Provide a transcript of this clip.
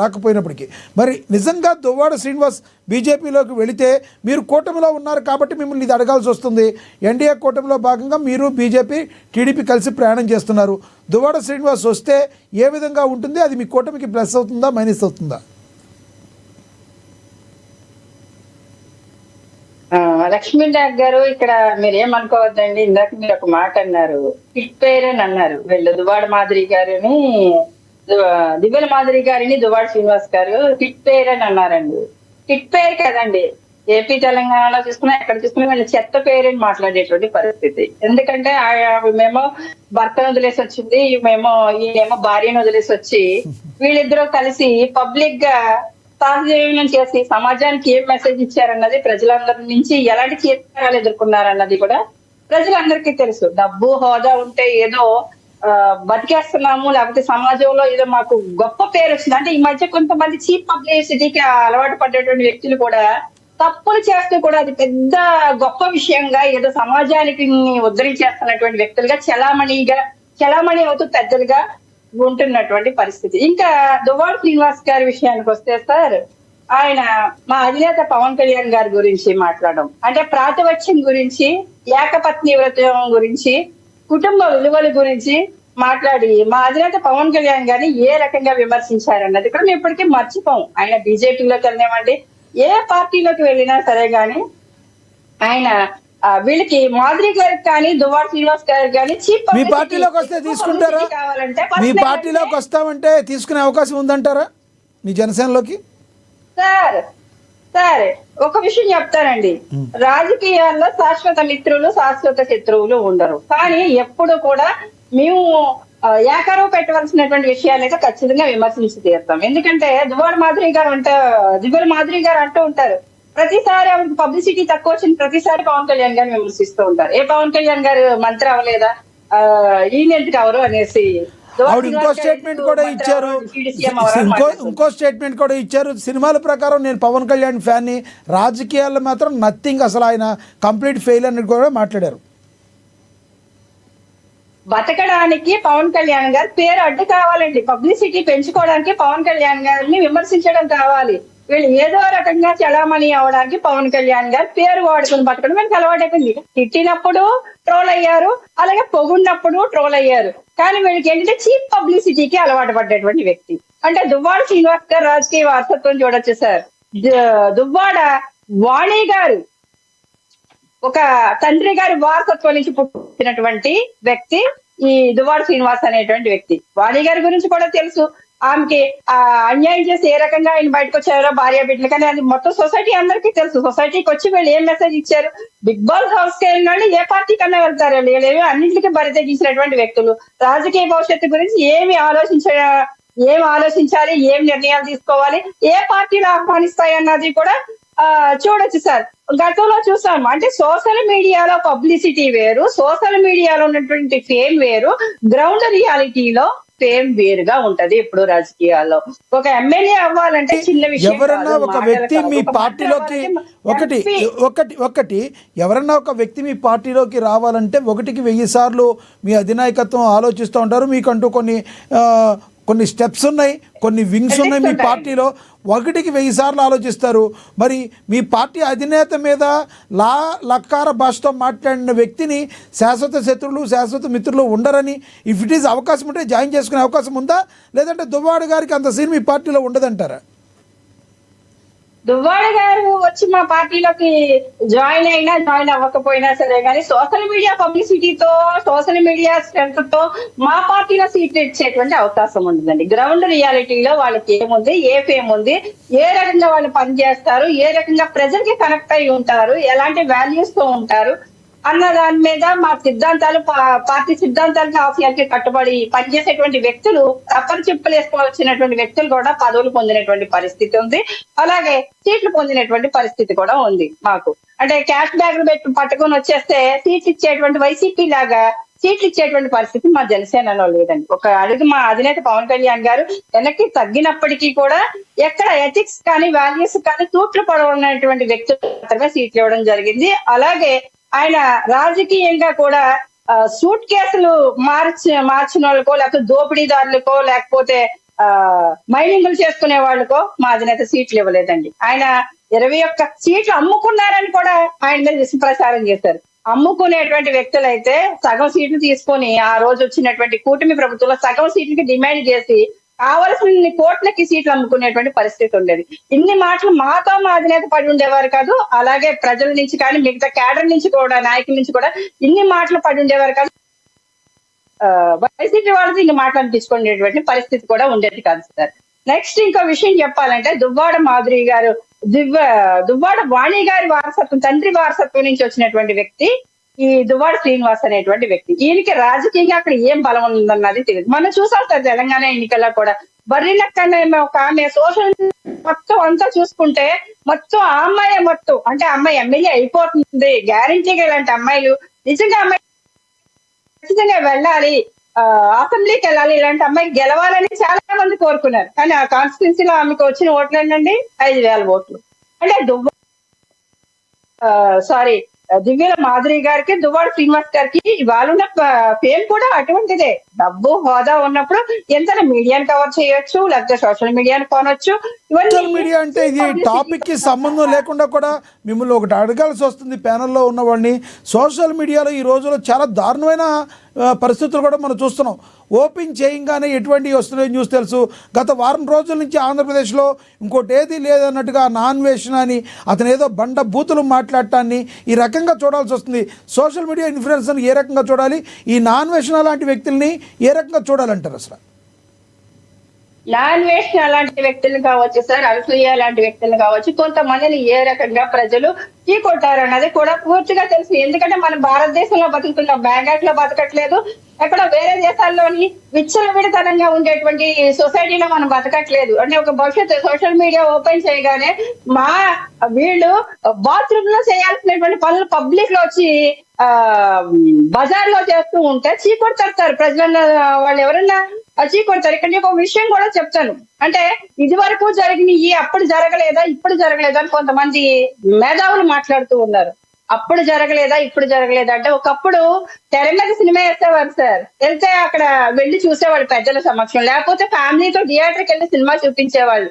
రాకపోయినప్పటికీ మరి నిజంగా దువ్వాడ శ్రీనివాస్ బీజేపీలోకి వెళితే మీరు కూటమిలో ఉన్నారు కాబట్టి మిమ్మల్ని ఇది అడగాల్సి వస్తుంది. ఎన్డీఏ కూటమిలో భాగంగా మీరు బీజేపీ టీడీపీ కలిసి ప్రయాణం చేస్తున్నారు. దువ్వాడ శ్రీనివాస్ వస్తే ఏ విధంగా ఉంటుంది? అది మీ కూటమికి ప్లస్ అవుతుందా మైనస్ అవుతుందా? లక్ష్మీనాథ్ గారు, ఇక్కడ మీరేమనుకోవద్దండి. ఇందాక మీరు ఒక మాట అన్నారు, హిట్ పేర్ అని అన్నారు. వీళ్ళు దువ్వాడ మాదిరి గారిని, దివ్యల మాదిరి గారిని దువ్వాడ శ్రీనివాస్ గారు హిట్ పేర్ అని అన్నారండి. హిట్ పేర్ కదండి. ఏపీ తెలంగాణలో చూసుకున్నా ఎక్కడ చూసుకున్నా వీళ్ళు చెత్త పేరు అని మాట్లాడేటువంటి పరిస్థితి. ఎందుకంటే మేము భర్తను వదిలేసి వచ్చింది, ఈయనేమో భార్యను వదిలేసి వచ్చి వీళ్ళిద్దరూ కలిసి పబ్లిక్ గా సహజీవనం చేసి సమాజానికి ఏం మెసేజ్ ఇచ్చారన్నది, ప్రజలందరి నుంచి ఎలాంటి చీత్కారాలు ఎదుర్కొన్నారన్నది కూడా ప్రజలందరికీ తెలుసు. డబ్బు హోదా ఉంటే ఏదో బతికేస్తున్నాము, లేకపోతే సమాజంలో ఏదో మాకు గొప్ప పేరు వచ్చింది అంటే, ఈ మధ్య కొంతమంది చీప్ పబ్లిసిటీకి అలవాటు పడ్డటువంటి వ్యక్తులు కూడా తప్పులు చేస్తూ కూడా అది పెద్ద గొప్ప విషయంగా ఏదో సమాజానికి ఉద్ధరించేస్తున్నటువంటి వ్యక్తులుగా చలామణి అవుతూ పెద్దలుగా ఉంటున్నటువంటి పరిస్థితి. ఇంకా దువ్వాడ శ్రీనివాస్ గారి విషయానికి వస్తే సార్, ఆయన మా అధినేత పవన్ కళ్యాణ్ గారి గురించి మాట్లాడడం అంటే, ప్రాతిపత్యం గురించి, ఏకపత్ని వ్రతం గురించి, కుటుంబ విలువల గురించి మాట్లాడి మా అధినేత పవన్ కళ్యాణ్ గారిని ఏ రకంగా విమర్శించారన్నది కూడా మేము ఇప్పటికీ మర్చిపోం. ఆయన బీజేపీలోకి వెళ్ళినామండి, ఏ పార్టీలోకి వెళ్ళినా సరే గాని ఆయన వీళ్ళకి మాదిరి గారికి కానీ దువ్వాడ శ్రీనివాస్ గారికి కానీ చీప్ మీ పార్టీలోకి వస్తే తీసుకుంటారా? మీ పార్టీలోకి వస్తామంటే తీసుకునే అవకాశం ఉందంటారా మీ జనసేనలోకి? సార్ ఒక విషయం చెప్తానండి, రాజకీయాల్లో శాశ్వత మిత్రులు శాశ్వత శత్రువులు ఉండరు. కానీ ఎప్పుడు కూడా మేము ఏకరవ పెట్టవలసినటువంటి విషయాలైతే ఖచ్చితంగా విమర్శించి తీరుతాం. ఎందుకంటే దివ్యల మాదిరి గారు అంటూ ఉంటారు, ప్రతిసారి ఆవిడకి పబ్లిసిటీ తక్కువ వచ్చింది ప్రతిసారి పవన్ కళ్యాణ్ గారిని విమర్శిస్తూ ఉంటారు. ఏ పవన్ కళ్యాణ్ గారు మంత్రి అవ్వలేదా, ఈయన ఎందుకు అవరు అనేసి ఇంకో స్టేట్మెంట్ కూడా ఇచ్చారు. సినిమాల ప్రకారం నేను పవన్ కళ్యాణ్ ఫ్యాన్ ని, రాజకీయాల్లో మాత్రం నథింగ్, అసలు ఆయన కంప్లీట్ ఫెయిల్ అని కూడా మాట్లాడారు. బతకడానికి పవన్ కళ్యాణ్ గారి పేరు అడ్డు కావాలండి, పబ్లిసిటీ పెంచుకోవడానికి పవన్ కళ్యాణ్ గారిని విమర్శించడం కావాలి. వీళ్ళు ఏదో రకంగా చలామణి అవడానికి పవన్ కళ్యాణ్ గారు పేరు వాడుకుని బతకడం మనకి అలవాటైపోయింది. తిట్టినప్పుడు ట్రోల్ అయ్యారు, అలాగే పొగున్నప్పుడు ట్రోల్ అయ్యారు. కానీ వీళ్ళకి ఏంటంటే చీప్ పబ్లిసిటీకి అలవాటు పడ్డటువంటి వ్యక్తి అంటే దువ్వాడ శ్రీనివాస్ గారు రాజకీయ వారసత్వం చూడొచ్చు సార్. దువ్వాడ వాణి గారు ఒక తండ్రి గారి వారసత్వం నుంచి పుట్టినటువంటి వ్యక్తి ఈ దువ్వాడ శ్రీనివాస్ అనేటువంటి వ్యక్తి. వాణి గారి గురించి కూడా తెలుసు, ఆమెకి అన్యాయం చేసి ఏ రకంగా ఆయన బయటకు వచ్చారో భార్య బిడ్డలు, కానీ అది మొత్తం సొసైటీ అందరికీ తెలుసు. సొసైటీకి వచ్చి వీళ్ళు ఏం మెసేజ్ ఇచ్చారు, బిగ్ బాస్ హౌస్ కి వెళ్ళిన వాళ్ళు ఏ పార్టీ కన్నా వెళ్తారు, వీళ్ళు అన్నింటికి బరితెగించినటువంటి వ్యక్తులు. రాజకీయ భవిష్యత్తు గురించి ఏమి ఆలోచించాలి, ఏం నిర్ణయాలు తీసుకోవాలి, ఏ పార్టీలు ఆహ్వానిస్తాయి అన్నది కూడా చూడొచ్చు సార్. గతంలో చూసాం అంటే సోషల్ మీడియాలో పబ్లిసిటీ వేరు, సోషల్ మీడియాలో ఉన్నటువంటి ఫేమ్ వేరు, గ్రౌండ్ రియాలిటీలో ఫేమ్ వేరుగా ఉంటది. ఇప్పుడు రాజకీయాల్లో ఒక ఎమ్మెల్యే అవ్వాలంటే చిన్న విషయం. ఎవరన్నా ఒక వ్యక్తి మీ పార్టీలోకి ఎవరన్నా ఒక వ్యక్తి మీ పార్టీలోకి రావాలంటే 1,1000 సార్లు మీ అధినాయకత్వం ఆలోచిస్తూ ఉంటారు. మీకంటూ కొన్ని స్టెప్స్ ఉన్నాయి, కొన్ని వింగ్స్ ఉన్నాయి మీ పార్టీలో. 1,1000 సార్లు ఆలోచిస్తారు. మరి మీ పార్టీ అధినేత మీద లక్కార భాషతో మాట్లాడిన వ్యక్తిని శాశ్వత శత్రువులు శాశ్వత మిత్రులు ఉండరని, ఇఫ్ ఇట్ ఈజ్ అవకాశం ఉంటే జాయిన్ చేసుకునే అవకాశం ఉందా, లేదంటే దువ్వాడ గారికి అంత సీన్ మీ పార్టీలో ఉండదంటారా? దువ్వాడ గారు వచ్చి మా పార్టీలోకి జాయిన్ అవ్వకపోయినా సరే కానీ సోషల్ మీడియా పబ్లిసిటీతో, సోషల్ మీడియా స్ట్రెంత్ తో మా పార్టీలో సీట్లు ఇచ్చేటువంటి అవకాశం ఉంటుందండి. గ్రౌండ్ రియాలిటీలో వాళ్ళకి ఏముంది, ఏ ఫేమ్ ఉంది, ఏ రకంగా వాళ్ళు పనిచేస్తారు, ఏ రకంగా ప్రజలకి కనెక్ట్ అయి ఉంటారు, ఎలాంటి వాల్యూస్ తో ఉంటారు అన్న దాని మీద మా సిద్ధాంతాలు, పార్టీ సిద్ధాంతాలకి ఆశయాలకి కట్టుబడి పనిచేసేటువంటి వ్యక్తులు, అప్పర్ చెప్పులు వేసుకోవాల్సినటువంటి వ్యక్తులు కూడా పదవులు పొందినటువంటి పరిస్థితి ఉంది. అలాగే సీట్లు పొందినటువంటి పరిస్థితి కూడా ఉంది మాకు. అంటే క్యాష్ బ్యాగులు పట్టుకొని వచ్చేస్తే సీట్లు ఇచ్చేటువంటి వైసీపీ లాగా సీట్లు ఇచ్చేటువంటి పరిస్థితి మా జనసేనలో లేదండి. ఒక అడుగు మా అధినేత పవన్ కళ్యాణ్ గారు వెనక్కి తగ్గినప్పటికీ కూడా ఎక్కడ ఎథిక్స్ కానీ వాల్యూస్ కానీ తూట్లు పడవన్నటువంటి వ్యక్తులు మాత్రమే సీట్లు ఇవ్వడం జరిగింది. అలాగే ఆయన రాజకీయంగా కూడా సూట్ కేసులు మార్చిన వాళ్ళకో, లేకపోతే దోపిడీదారులకో, లేకపోతే మైనింగ్లు చేసుకునే వాళ్ళకో మా అధినేత సీట్లు ఇవ్వలేదండి. ఆయన 21 సీట్లు అమ్ముకున్నారని కూడా ఆయన మీద విష ప్రచారం చేశారు. అమ్ముకునేటువంటి వ్యక్తులైతే సగం సీట్లు తీసుకొని ఆ రోజు వచ్చినటువంటి కూటమి ప్రభుత్వంలో సగం సీట్లకి డిమాండ్ చేసి కావలసిన కోట్లకి సీట్లు అమ్ముకునేటువంటి పరిస్థితి ఉండేది. ఇన్ని మాటలు మాతో మా అధినేత పడి ఉండేవారు కాదు, అలాగే ప్రజల నుంచి కానీ మిగతా క్యాడర్ నుంచి కూడా నాయకుల నుంచి కూడా ఇన్ని మాటలు పడి ఉండేవారు కాదు. వైసీపీ వాళ్ళతో ఇన్ని మాటలు అనిపించుకునేటువంటి పరిస్థితి కూడా ఉండేది కాదు సార్. నెక్స్ట్ ఇంకో విషయం చెప్పాలంటే దువ్వాడ మాధురి గారు దువ్వాడ వాణి గారి వారసత్వం, తండ్రి వారసత్వం నుంచి వచ్చినటువంటి వ్యక్తి ఈ దువ్వాడ శ్రీనివాస్ అనేటువంటి వ్యక్తి. ఈయనకి రాజకీయంగా అక్కడ ఏం బలం ఉందన్నది తెలియదు. మనం చూసాం సార్ తెలంగాణ ఎన్నికల్లో కూడా బర్రినక్కనే ఒక ఆమె సోషల్ మొత్తం అంతా చూసుకుంటే మొత్తం ఆ అమ్మాయి మొత్తం అంటే అమ్మాయి ఎమ్మెల్యే అయిపోతుంది గ్యారంటీగా. ఇలాంటి అమ్మాయిలు నిజంగా అమ్మాయి ఖచ్చితంగా వెళ్ళాలి, అసెంబ్లీకి వెళ్ళాలి, ఇలాంటి అమ్మాయి గెలవాలని చాలా మంది కోరుకున్నారు. కానీ ఆ కాన్స్టిట్యున్సీలో ఆమెకు వచ్చిన ఓట్లు ఏంటండి 5,000 ఓట్లు. అంటే దివ్యల మాధురి గారికి దువ్వాడ శ్రీనివాస్ గారికి ఇవాళ ఉన్న ఫేమ్ కూడా అటువంటిదే. డబ్బు హోదా ఉన్నప్పుడు ఎంత మీడియాని కవర్ చేయొచ్చు, లేకపోతే సోషల్ మీడియాని కొనొచ్చు. సోషల్ మీడియా అంటే ఇది టాపిక్ కి సంబంధం లేకుండా కూడా మిమ్మల్ని ఒకటి అడగాల్సి వస్తుంది ప్యానల్లో ఉన్న వాళ్ళని. సోషల్ మీడియాలో ఈ రోజుల్లో చాలా దారుణమైన పరిస్థితులు కూడా మనం చూస్తున్నాం. ఓపెన్ చేయంగానే ఎటువంటి వస్తున్నాయో న్యూస్ తెలుసు. గత వారం రోజుల నుంచి ఆంధ్రప్రదేశ్లో ఇంకోటి ఏది లేదన్నట్టుగా నాన్వేషణ అని అతను ఏదో బండ బూతులు మాట్లాడటాన్ని ఈ రకంగా చూడాల్సి వస్తుంది. సోషల్ మీడియా ఇన్ఫ్లుయెన్సర్ని ఏ రకంగా చూడాలి, ఈ నాన్వేషణ లాంటి వ్యక్తుల్ని ఏ రకంగా చూడాలంటారు అసలు? నాన్వేషణ అలాంటి వ్యక్తులు కావచ్చు సార్, అనసూయ లాంటి వ్యక్తులు కావచ్చు, కొంతమందిని ఏ రకంగా ప్రజలు కొట్టారు అన్నది కూడా పూర్తిగా తెలుసు. ఎందుకంటే మనం భారతదేశంలో బతుకుతున్నాం, బ్యాంకాక్ లో బతకట్లేదు, ఎక్కడ వేరే దేశాల్లోని విచ్చలవిడితనంగా ఉండేటువంటి సొసైటీలో మనం బతకట్లేదు. అంటే ఒక భవిష్యత్తు సోషల్ మీడియా ఓపెన్ చేయగానే వీళ్ళు బాత్రూమ్ లో చేయాల్సినటువంటి పనులు పబ్లిక్ లో వచ్చి బజార్ లో చేస్తూ ఉంటే చీకొడతారు ప్రజలన్న వాళ్ళు ఎవరన్నా చీకొడతారు. ఇక్కడ ఒక విషయం కూడా చెప్తాను. అంటే ఇది వరకు జరిగినాయి అప్పుడు జరగలేదా ఇప్పుడు జరగలేదా అని కొంతమంది మేధావులు మాట్లాడుతూ ఉన్నారు. అప్పుడు జరగలేదా ఇప్పుడు జరగలేదా అంటే ఒకప్పుడు తెర మీద సినిమా వేసేవారు సార్, వెళ్తే అక్కడ వెళ్ళి చూసేవాళ్ళు పెద్దల సమక్షం, లేకపోతే ఫ్యామిలీతో థియేటర్కి వెళ్ళి సినిమా చూపించేవాళ్ళు.